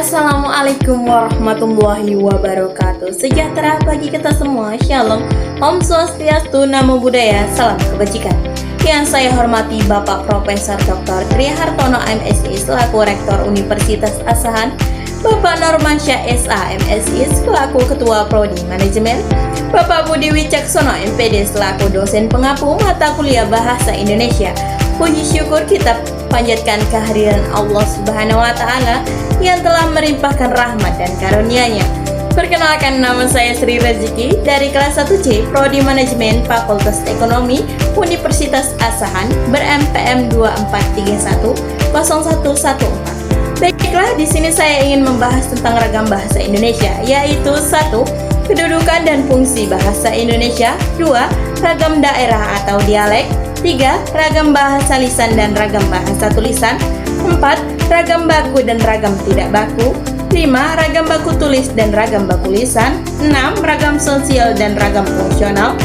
Assalamualaikum warahmatullahi wabarakatuh. Sejahtera bagi kita semua. Shalom, Om Swastiastu, Namo Buddhaya, salam kebajikan. Yang saya hormati Bapak Profesor Dr. Tri Hartono MSI selaku Rektor Universitas Asahan, Bapak Normansyah SA MSI selaku Ketua Prodi Manajemen, Bapak Budi Wicaksono MPD selaku dosen pengampu mata kuliah Bahasa Indonesia. Puji syukur kita panjatkan kehadiran Allah Subhanahu wa Ta'ala yang telah melimpahkan rahmat dan karunia-Nya. Perkenalkan, nama saya Sri Rezeki dari kelas 1C Prodi Manajemen Fakultas Ekonomi Universitas Asahan ber-MPM 24310114. Baiklah, di sini saya ingin membahas tentang ragam bahasa Indonesia, yaitu 1. Kedudukan dan fungsi bahasa Indonesia. 2. Ragam daerah atau dialek. 3. Ragam bahasa lisan dan ragam bahasa tulisan. 4. Ragam baku dan ragam tidak baku. 5. Ragam baku tulis dan ragam baku lisan. 6. Ragam sosial dan ragam fungsional.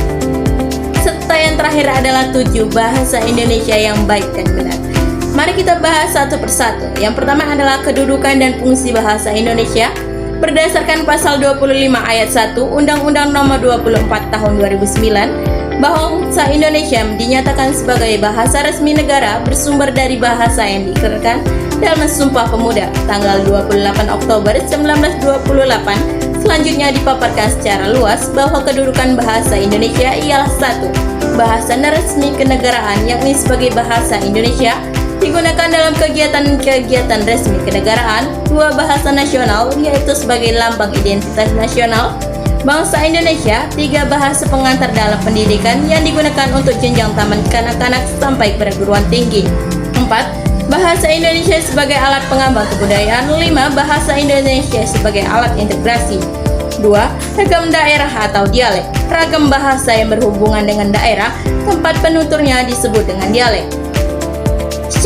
Serta yang terakhir adalah 7. Bahasa Indonesia yang baik dan benar. Mari kita bahas satu persatu. Yang pertama adalah kedudukan dan fungsi bahasa Indonesia. Berdasarkan pasal 25 ayat 1 Undang-Undang Nomor 24 Tahun 2009, bahasa Indonesia dinyatakan sebagai bahasa resmi negara bersumber dari bahasa yang diikrarkan dalam Sumpah Pemuda tanggal 28 Oktober 1928. Selanjutnya dipaparkan secara luas bahwa kedudukan bahasa Indonesia ialah 1. Bahasa resmi kenegaraan, yakni sebagai bahasa Indonesia digunakan dalam kegiatan-kegiatan resmi kenegaraan. 2. Bahasa nasional, yaitu sebagai lambang identitas nasional bangsa Indonesia. 3. Bahasa pengantar dalam pendidikan yang digunakan untuk jenjang taman kanak-kanak sampai perguruan tinggi. 4. Bahasa Indonesia sebagai alat pengambang kebudayaan. 5. Bahasa Indonesia sebagai alat integrasi. 2. Ragam daerah atau dialek, ragam bahasa yang berhubungan dengan daerah, tempat penuturnya disebut dengan dialek.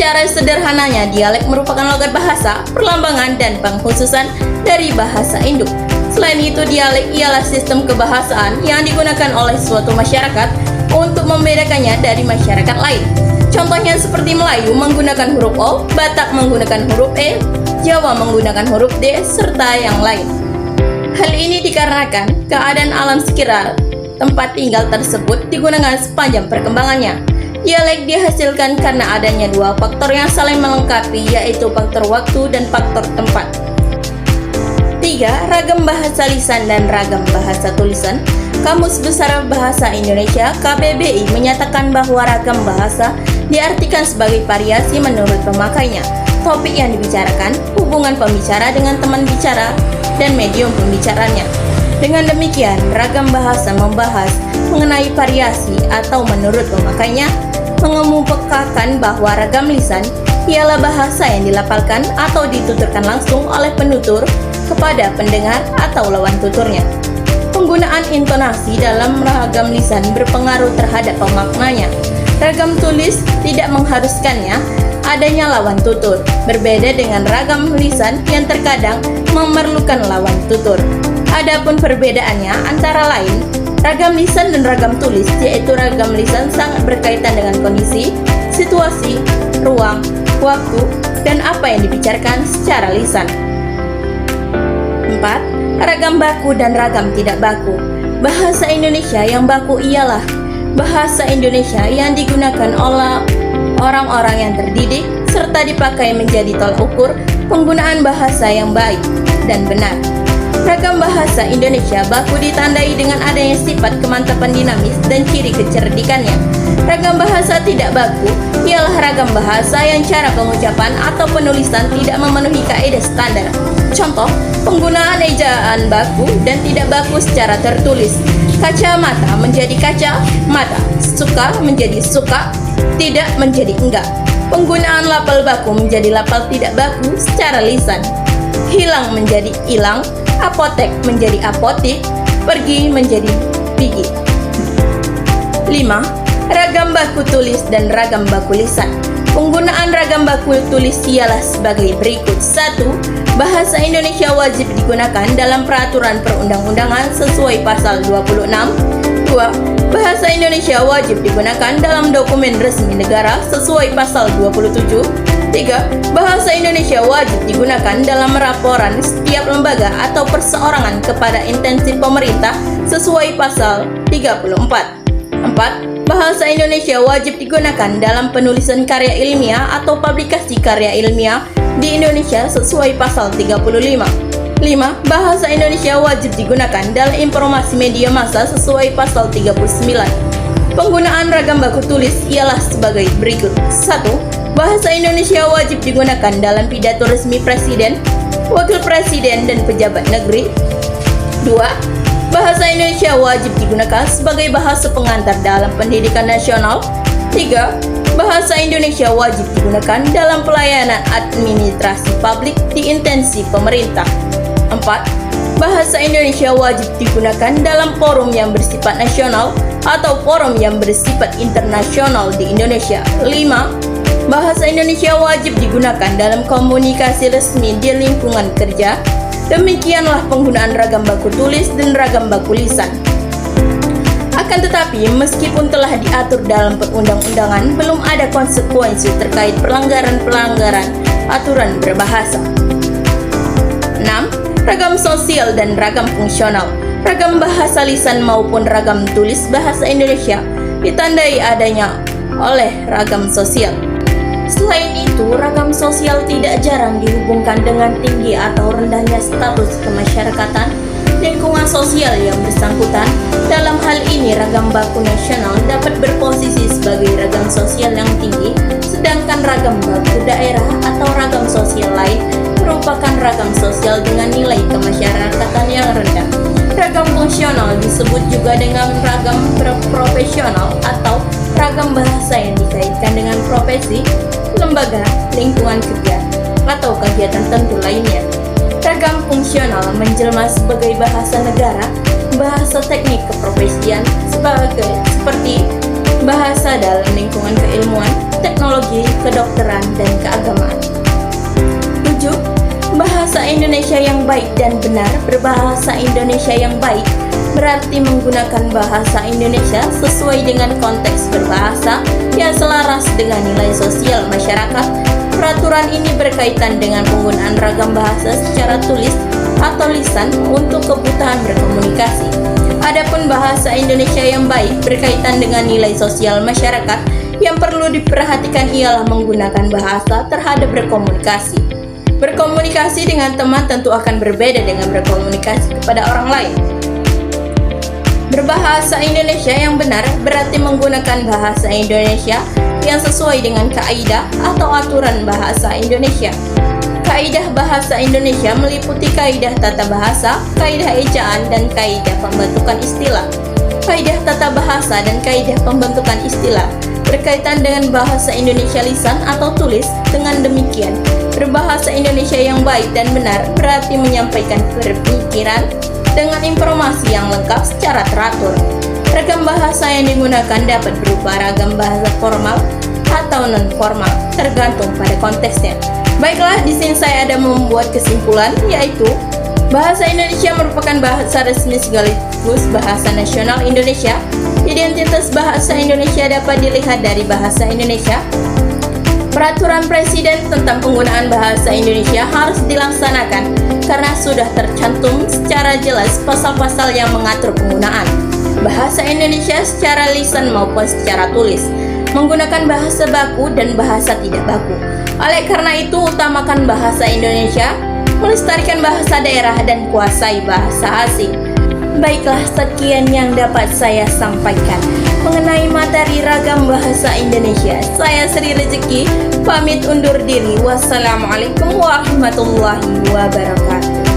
Secara sederhananya, dialek merupakan logat bahasa, perlambangan, dan pengkhususan dari bahasa induk. Selain itu, dialek ialah sistem kebahasaan yang digunakan oleh suatu masyarakat untuk membedakannya dari masyarakat lain. Contohnya seperti Melayu menggunakan huruf O, Batak menggunakan huruf E, Jawa menggunakan huruf D, serta yang lain. Hal ini dikarenakan keadaan alam sekitar tempat tinggal tersebut digunakan sepanjang perkembangannya. Dialek dihasilkan karena adanya dua faktor yang saling melengkapi, yaitu faktor waktu dan faktor tempat. 3. Ragam bahasa lisan dan ragam bahasa tulisan. Kamus Besar Bahasa Indonesia KBBI menyatakan bahwa ragam bahasa diartikan sebagai variasi menurut pemakainya, topik yang dibicarakan, hubungan pembicara dengan teman bicara, dan medium pembicaranya. Dengan demikian, ragam bahasa membahas mengenai variasi atau menurut pemakainya, mengemukakan bahwa ragam lisan ialah bahasa yang dilafalkan atau dituturkan langsung oleh penutur kepada pendengar atau lawan tuturnya. Penggunaan intonasi dalam ragam lisan berpengaruh terhadap pemaknanya. Ragam tulis tidak mengharuskannya adanya lawan tutur, berbeda dengan ragam lisan yang terkadang memerlukan lawan tutur. Adapun perbedaannya antara lain ragam lisan dan ragam tulis, yaitu ragam lisan sangat berkaitan dengan kondisi, situasi, ruang, waktu, dan apa yang dibicarakan secara lisan. 4. Ragam baku dan ragam tidak baku. Bahasa Indonesia yang baku ialah bahasa Indonesia yang digunakan oleh orang-orang yang terdidik serta dipakai menjadi tolak ukur penggunaan bahasa yang baik dan benar. Ragam bahasa Indonesia baku ditandai dengan adanya sifat kemantapan dinamis dan ciri kecerdikannya. Ragam bahasa tidak baku ialah ragam bahasa yang cara pengucapan atau penulisan tidak memenuhi kaidah standar. Contoh, penggunaan ejaan baku dan tidak baku secara tertulis. Kacamata menjadi kaca mata, suka menjadi suka, tidak menjadi enggak. Penggunaan lapal baku menjadi lapal tidak baku secara lisan. Hilang menjadi hilang, apotek menjadi apotik, pergi menjadi pergi. 5. Ragam baku tulis dan ragam baku lisan. Penggunaan ragam baku tulis ialah sebagai berikut. 1. Bahasa Indonesia wajib digunakan dalam peraturan perundang-undangan sesuai pasal 26. 2. Bahasa Indonesia wajib digunakan dalam dokumen resmi negara sesuai pasal 27. 3. Bahasa Indonesia wajib digunakan dalam laporan setiap lembaga atau perseorangan kepada instansi pemerintah sesuai pasal 34. 4. Bahasa Indonesia wajib digunakan dalam penulisan karya ilmiah atau publikasi karya ilmiah di Indonesia sesuai pasal 35. 5. Bahasa Indonesia wajib digunakan dalam informasi media massa sesuai pasal 39. Penggunaan ragam baku tulis ialah sebagai berikut. 1. Bahasa Indonesia wajib digunakan dalam pidato resmi Presiden, Wakil Presiden, dan pejabat negeri. 2. Bahasa Indonesia wajib digunakan sebagai bahasa pengantar dalam pendidikan nasional. 3. Bahasa Indonesia wajib digunakan dalam pelayanan administrasi publik di instansi pemerintah. 4. Bahasa Indonesia wajib digunakan dalam forum yang bersifat nasional atau forum yang bersifat internasional di Indonesia. 5. Bahasa Indonesia wajib digunakan dalam komunikasi resmi di lingkungan kerja. Demikianlah penggunaan ragam baku tulis dan ragam baku lisan. Akan tetapi, meskipun telah diatur dalam perundang-undangan, belum ada konsekuensi terkait pelanggaran-pelanggaran aturan berbahasa. 6. Ragam sosial dan ragam fungsional. Ragam bahasa lisan maupun ragam tulis bahasa Indonesia ditandai adanya oleh ragam sosial. Selain itu, ragam sosial tidak jarang dihubungkan dengan tinggi atau rendahnya status kemasyarakatan lingkungan sosial yang bersangkutan. Dalam hal ini, ragam baku nasional dapat berposisi sebagai ragam sosial yang tinggi, sedangkan ragam baku daerah atau ragam sosial lain merupakan ragam sosial dengan nilai kemasyarakatan yang rendah. Ragam fungsional disebut juga dengan ragam profesional atau ragam bahasa yang dikaitkan dengan profesi, lembaga, lingkungan kerja, atau kegiatan tertentu lainnya. Ragam fungsional menjelma sebagai bahasa negara, bahasa teknik keprofesian, seperti bahasa dalam lingkungan keilmuan, teknologi, kedokteran, dan keagamaan. 7. Bahasa Indonesia yang baik dan benar. Berbahasa Indonesia yang baik berarti menggunakan bahasa Indonesia sesuai dengan konteks berbahasa yang selaras dengan nilai sosial masyarakat. Peraturan ini berkaitan dengan penggunaan ragam bahasa secara tulis atau lisan untuk kebutuhan berkomunikasi. Adapun bahasa Indonesia yang baik berkaitan dengan nilai sosial masyarakat, yang perlu diperhatikan ialah menggunakan bahasa terhadap berkomunikasi. Berkomunikasi dengan teman tentu akan berbeda dengan berkomunikasi kepada orang lain. Berbahasa Indonesia yang benar berarti menggunakan bahasa Indonesia yang sesuai dengan kaidah atau aturan bahasa Indonesia. Kaidah bahasa Indonesia meliputi kaidah tata bahasa, kaidah ejaan, dan kaidah pembentukan istilah. Kaidah tata bahasa dan kaidah pembentukan istilah berkaitan dengan bahasa Indonesia lisan atau tulis. Dengan demikian, berbahasa Indonesia yang baik dan benar berarti menyampaikan pemikiran dengan informasi yang lengkap secara teratur. Ragam bahasa yang digunakan dapat berupa ragam bahasa formal atau non-formal, tergantung pada konteksnya. Baiklah, di sini saya ada membuat kesimpulan, yaitu bahasa Indonesia merupakan bahasa resmi sekaligus bahasa nasional Indonesia. Identitas bahasa Indonesia dapat dilihat dari bahasa Indonesia. Peraturan Presiden tentang penggunaan bahasa Indonesia harus dilaksanakan karena sudah tercantum secara jelas pasal-pasal yang mengatur penggunaan bahasa Indonesia secara lisan maupun secara tulis, menggunakan bahasa baku dan bahasa tidak baku. Oleh karena itu, utamakan bahasa Indonesia, melestarikan bahasa daerah, dan kuasai bahasa asing. Baiklah, sekian yang dapat saya sampaikan mengenai materi ragam bahasa Indonesia. Saya Sri Rezeki, pamit undur diri. Wassalamualaikum warahmatullahi wabarakatuh.